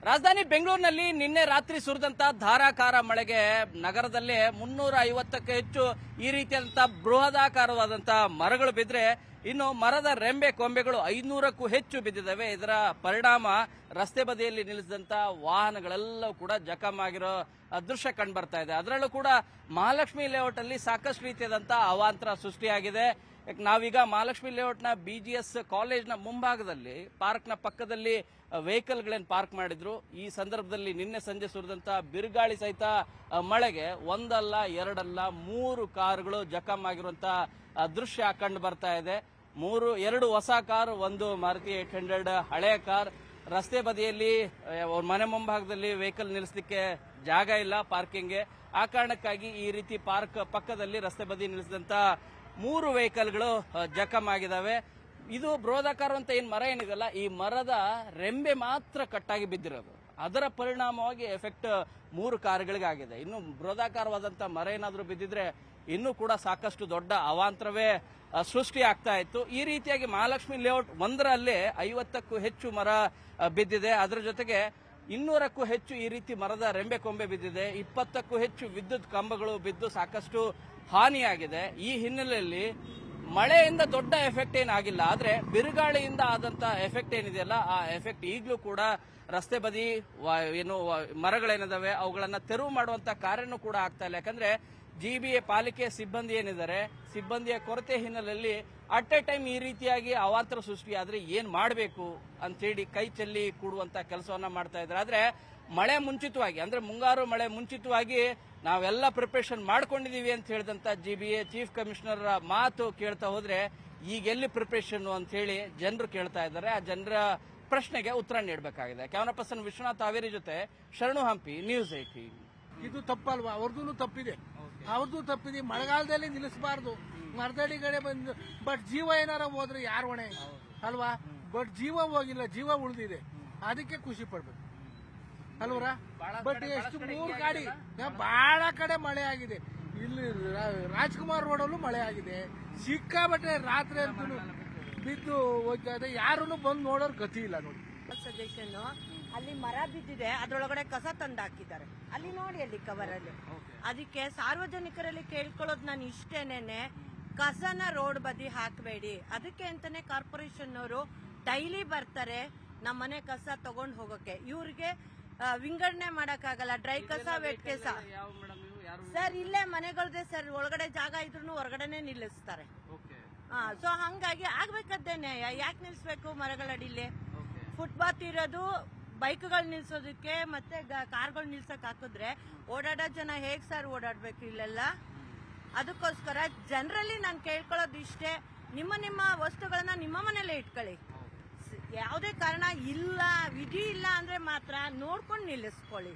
ರಾಜಧಾನಿ ಬೆಂಗಳೂರಿನಲ್ಲಿ ನಿನ್ನೆ ರಾತ್ರಿ ಸುರಿದಂತ ಧಾರಾಕಾರ ಮಳೆಗೆ ನಗರದಲ್ಲೇ 350ಕ್ಕೂ ಹೆಚ್ಚು ಈ ರೀತಿಯಾದಂತಹ ಬೃಹದಾಕಾರವಾದಂತಹ ಮರಗಳು ಬಿದ್ದರೆ ಇನ್ನು ಮರದ ರೆಂಬೆ ಕೊಂಬೆಗಳು 500ಕ್ಕೂ ಹೆಚ್ಚು ಬಿದ್ದಿದ್ದಾವೆ. ಇದರ ಪರಿಣಾಮ ರಸ್ತೆ ಬದಿಯಲ್ಲಿ ನಿಲ್ಲಿಸಿದಂತ ವಾಹನಗಳೆಲ್ಲವೂ ಕೂಡ ಜಖಮಾಗಿರೋ ದೃಶ್ಯ ಕಂಡು ಬರ್ತಾ ಇದೆ. ಅದರಲ್ಲೂ ಕೂಡ ಮಹಾಲಕ್ಷ್ಮಿ ಲೇಔಟ್ ಅಲ್ಲಿ ಸಾಕಷ್ಟು ರೀತಿಯಾದಂತಹ ಅವಾಂತರ ಸೃಷ್ಟಿಯಾಗಿದೆ. ನಾವೀಗ ಮಹಾಲಕ್ಷ್ಮಿ ಲೇಔಟ್ನ BGS ಕಾಲೇಜ್ನ ಮುಂಭಾಗದಲ್ಲಿ ಪಾರ್ಕ್ನ ಪಕ್ಕದಲ್ಲಿ ವೆಹಿಕಲ್ಗಳೇನು ಪಾರ್ಕ್ ಮಾಡಿದ್ರು. ಈ ಸಂದರ್ಭದಲ್ಲಿ ನಿನ್ನೆ ಸಂಜೆ ಸುರಿದಂತ ಬಿರುಗಾಳಿ ಸಹಿತ ಮಳೆಗೆ ಒಂದಲ್ಲ ಎರಡಲ್ಲ 3 ಕಾರುಗಳು ಜಖಮ್ ಆಗಿರುವಂತಹ ದೃಶ್ಯ ಕಂಡು ಬರ್ತಾ ಇದೆ. ಎರಡು ಹೊಸ ಕಾರ್, ಒಂದು ಮಾರುತಿ 800 ಹಳೆಯ ಕಾರ್. ರಸ್ತೆ ಬದಿಯಲ್ಲಿ ಮನೆ ಮುಂಭಾಗದಲ್ಲಿ ವೆಹಿಕಲ್ ನಿಲ್ಲಿಸಲಿಕ್ಕೆ ಜಾಗ ಇಲ್ಲ ಪಾರ್ಕಿಂಗ್ಗೆ. ಆ ಕಾರಣಕ್ಕಾಗಿ ಈ ರೀತಿ ಪಾರ್ಕ್ ಪಕ್ಕದಲ್ಲಿ ರಸ್ತೆ ಬದಿ ನಿಲ್ಲಿಸಿದಂತ 3 ವೆಹಿಕಲ್ಗಳು ಜಖಮ್ ಆಗಿದ್ದಾವೆ. ಇದು ಬೃಹದಾಕಾರ ಅಂತ ಮರ ಏನಿದೆಲ್ಲ, ಈ ಮರದ ರೆಂಬೆ ಮಾತ್ರ ಕಟ್ಟಾಗಿ ಬಿದ್ದಿರೋದು. ಅದರ ಪರಿಣಾಮವಾಗಿ ಎಫೆಕ್ಟ್ 3 ಕಾರುಗಳಿಗಾಗಿದೆ. ಇನ್ನು ಬೃಹದಾಕಾರವಾದಂತ ಮರ ಏನಾದರೂ ಬಿದ್ದಿದ್ರೆ ಇನ್ನೂ ಕೂಡ ಸಾಕಷ್ಟು ದೊಡ್ಡ ಅವಾಂತರವೇ ಸೃಷ್ಟಿ ಆಗ್ತಾ ಇತ್ತು. ಈ ರೀತಿಯಾಗಿ ಮಹಾಲಕ್ಷ್ಮಿ ಲೇಔಟ್ ಒಂದರಲ್ಲೇ 50ಕ್ಕೂ ಹೆಚ್ಚು ಮರ ಬಿದ್ದಿದೆ. ಅದರ ಜೊತೆಗೆ 200ಕ್ಕೂ ಹೆಚ್ಚು ಈ ರೀತಿ ಮರದ ರೆಂಬೆ ಕೊಂಬೆ ಬಿದ್ದಿದೆ. 20ಕ್ಕೂ ಹೆಚ್ಚು ವಿದ್ಯುತ್ ಕಂಬಗಳು ಬಿದ್ದು ಸಾಕಷ್ಟು ಹಾನಿಯಾಗಿದೆ. ಈ ಹಿನ್ನೆಲೆಯಲ್ಲಿ ಮಳೆಯಿಂದ ದೊಡ್ಡ ಎಫೆಕ್ಟ್ ಏನಾಗಿಲ್ಲ, ಆದ್ರೆ ಬಿರುಗಾಳಿಯಿಂದ ಆದಂತ ಎಫೆಕ್ಟ್ ಏನಿದೆಯಲ್ಲ, ಆ ಎಫೆಕ್ಟ್ ಈಗಲೂ ಕೂಡ ರಸ್ತೆ ಬದಿ ಮರಗಳೇನಿದಾವೆ ಅವುಗಳನ್ನ ತೆರವು ಮಾಡುವಂತ ಕಾರ್ಯನೂ ಕೂಡ ಆಗ್ತಾ ಇಲ್ಲ. ಯಾಕಂದ್ರೆ GBA ಪಾಲಿಕೆ ಸಿಬ್ಬಂದಿ ಏನಿದ್ದಾರೆ, ಸಿಬ್ಬಂದಿಯ ಕೊರತೆ ಹಿನ್ನೆಲೆಯಲ್ಲಿ ಅಟ್ ಎ ಟೈಮ್ ಈ ರೀತಿಯಾಗಿ ಅವಾಂತರ ಸೃಷ್ಟಿ ಆದ್ರೆ ಏನ್ ಮಾಡಬೇಕು ಅಂತೇಳಿ ಕೈ ಚೆಲ್ಲಿ ಕೂಡುವಂತ ಕೆಲಸವನ್ನ ಮಾಡ್ತಾ ಇದ್ದಾರೆ. ಆದ್ರೆ ಮಳೆ ಮುಂಚಿತವಾಗಿ, ಅಂದ್ರೆ ಮುಂಗಾರು ಮಳೆ ಮುಂಚಿತವಾಗಿ ನಾವೆಲ್ಲ ಪ್ರಿಪರೇಷನ್ ಮಾಡ್ಕೊಂಡಿದೀವಿ ಅಂತ ಹೇಳಿದಂತ GBA ಚೀಫ್ ಕಮಿಷನರ್ ಮಾತು ಕೇಳ್ತಾ ಹೋದ್ರೆ ಈಗ ಎಲ್ಲಿ ಪ್ರಿಪರೇಷನ್ ಅಂತ ಹೇಳಿ ಜನರು ಕೇಳ್ತಾ ಇದ್ದಾರೆ. ಆ ಜನರ ಪ್ರಶ್ನೆಗೆ ಉತ್ತರ ನೀಡಬೇಕಾಗಿದೆ. ಕ್ಯಾಮರಾ ಪರ್ಸನ್ ವಿಶ್ವನಾಥ್ ಹಾವೇರಿ ಜೊತೆ ಶರಣು ಹಂಪಿ, ನ್ಯೂಸ್ 18. ಇದು ತಪ್ಪಲ್ವಾ? ಅವ್ರದ್ದು ತಪ್ಪಿದೆ, ಅವ್ರದ್ದು ತಪ್ಪಿದೆ. ಮಳೆಗಾಲದಲ್ಲಿ ನಿಲ್ಲಿಸಬಾರ್ದು, ಮರದಡಿಗಡೆ ಬಂದು. ಬಟ್ ಜೀವ ಏನಾರ ಹೋದ್ರೆ ಯಾರು ಹೊಣೆ ಅಲ್ವಾ? ಬಟ್ ಜೀವ ಹೋಗಿಲ್ಲ, ಜೀವ ಉಳಿದಿದೆ, ಅದಕ್ಕೆ ಖುಷಿ ಪಡ್ಬೇಕು ಅಲ್ವರಾ? ಬಟ್ ಎಷ್ಟು 3 ಗಾಡಿ ಬಹಳ ಕಡೆ ಮಳೆ ಆಗಿದೆ. ಇಲ್ಲಿ ರಾಜ್ಕುಮಾರ್ ರೋಡಲ್ಲೂ ಮಳೆ ಆಗಿದೆ. ಸಿಕ್ಕಾಬಟ್ಟೆ ರಾತ್ರಿ ಅಂತೂ ಬಿದ್ದು ಹೋಗ್ತಾ ಇದೆ. ಯಾರು ಬಂದು ನೋಡೋರ್ ಗತಿ ಇಲ್ಲ ನೋಡಿ. ಸಜೆಷನ್ ಅಲ್ಲಿ ಮರ ಬಿದ್ದಿದೆ, ಅದ್ರೊಳಗಡೆ ಕಸ ತಂದು ಹಾಕಿದ್ದಾರೆ. ಅಲ್ಲಿ ನೋಡಿ, ಅಲ್ಲಿ ಕವರ್ ಅಲ್ಲಿ. ಅದಕ್ಕೆ ಸಾರ್ವಜನಿಕರಲ್ಲಿ ಕೇಳ್ಕೊಳ್ಳೋದು ನಾನು ಇಷ್ಟೇನೇನೆ, ಕಸನ ರೋಡ್ ಬದಿ ಹಾಕಬೇಡಿ. ಅದಕ್ಕೆ ಅಂತಾನೆ ಕಾರ್ಪೊರೇಷನ್ ಅವರು ಡೈಲಿ ಬರ್ತಾರೆ ನಮ್ಮನೆ ಕಸ ತಗೊಂಡ್ ಹೋಗೋಕೆ. ಇವ್ರಿಗೆ ವಿಂಗಡಣೆ ಮಾಡಕ್ಕಾಗಲ್ಲ, ಡ್ರೈ ಕಸ, ವೆಟ್ ಕಸ. ಸರ್ ಇಲ್ಲೇ ಮನೆಗಳದೆ ಸರ್, ಒಳಗಡೆ ಜಾಗ ಇದ್ರು ಹೊರಗಡೆನೆ ನಿಲ್ಲಿಸ್ತಾರೆ. ಸೊ ಹಂಗಾಗಿ ಆಗ್ಬೇಕಾದ್ದೇನೆ, ಯಾಕೆ ನಿಲ್ಸ್ಬೇಕು ಮರಗಳಡಿಲಿ? ಫುಟ್ಪಾತ್ ಇರೋದು ಬೈಕ್ಗಳು ನಿಲ್ಸೋದಕ್ಕೆ, ಮತ್ತೆ ಕಾರ್ಗಳು ನಿಲ್ಸಕ್ ಹಾಕಿದ್ರೆ ಓಡಾಡೋ ಜನ ಹೇಗ್ ಸರ್ ಓಡಾಡ್ಬೇಕು ಇಲ್ಲೆಲ್ಲ? ಅದಕ್ಕೋಸ್ಕರ ಜನರಲ್ಲಿ ನಾನು ಕೇಳ್ಕೊಳ್ಳೋದು ಇಷ್ಟೇ, ನಿಮ್ಮ ವಸ್ತುಗಳನ್ನ ನಿಮ್ಮ ಮನೇಲೆ ಇಟ್ಕೊಳ್ಳಿ. ಯಾವುದೇ ಕಾರಣ ಇಲ್ಲ, ವಿಧಿ ಇಲ್ಲ ಅಂದ್ರೆ ಮಾತ್ರ ನೋಡ್ಕೊಂಡು ನಿಲ್ಲಿಸ್ಕೊಳ್ಳಿ.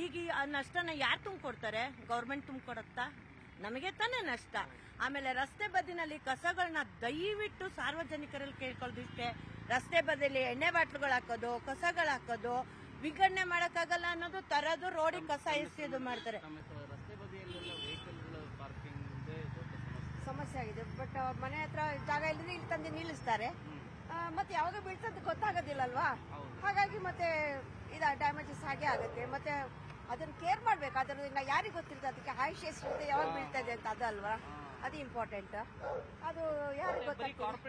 ಈಗ ನಷ್ಟನ ಯಾರು ತುಂಬಿಕೊಡ್ತಾರೆ? ಗೌರ್ಮೆಂಟ್ ತುಂಬಿಕೊಡತ್ತಾ? ನಮಗೆ ತಾನೇ ನಷ್ಟ. ಆಮೇಲೆ ರಸ್ತೆ ಬದಿನಲ್ಲಿ ಕಸಗಳನ್ನ ದಯವಿಟ್ಟು ಸಾರ್ವಜನಿಕರಲ್ಲಿ ಕೇಳ್ಕೊಳ್ಳೋದು ಇಷ್ಟೇ, ರಸ್ತೆ ಬದಿಯಲ್ಲಿ ಎಣ್ಣೆ ಬಾಟ್ಲುಗಳು ಹಾಕೋದು, ಕಸಗಳು ಹಾಕೋದು, ವಿಂಗಡಣೆ ಮಾಡಕ್ಕಾಗಲ್ಲ ಅನ್ನೋದು, ತರೋದು, ರೋಡಿಗೆ ಕಸ ಎಸೆಯೋದು ಮಾಡ್ತಾರೆ. ಸಮಸ್ಯೆ ಆಗಿದೆ. ಬಟ್ ಮನೆ ಹತ್ರ ಜಾಗ ಇಲ್ಲದೆ ಇಲ್ಲಿ ತಂದು ನಿಲ್ಲಿಸ್ತಾರೆ. ಮತ್ತೆ ಯಾವಾಗ ಬೀಳ್ತಂತ ಗೊತ್ತಾಗೋದಿಲ್ಲ ಅಲ್ವಾ? ಹಾಗಾಗಿ ಮತ್ತೆ ಡ್ಯಾಮೇಜಸ್ ಹಾಗೆ ಆಗುತ್ತೆ. ಮತ್ತೆ ಅದನ್ನ ಕೇರ್ ಮಾಡ್ಬೇಕು. ಅದನ್ನ ಯಾರಿಗೆ ಗೊತ್ತಿರುತ್ತೆ ಅದಕ್ಕೆ ಆಯುಷ್ ಎಷ್ಟಿರುತ್ತೆ, ಯಾವಾಗ ಬೀಳ್ತದೆ ಅಂತ, ಅದಲ್ವಾ? ಅದು ಇಂಪಾರ್ಟೆಂಟ್. ಅದು ಯಾರಿಗೆ ಗೊತ್ತಾಗ್ತದೆ?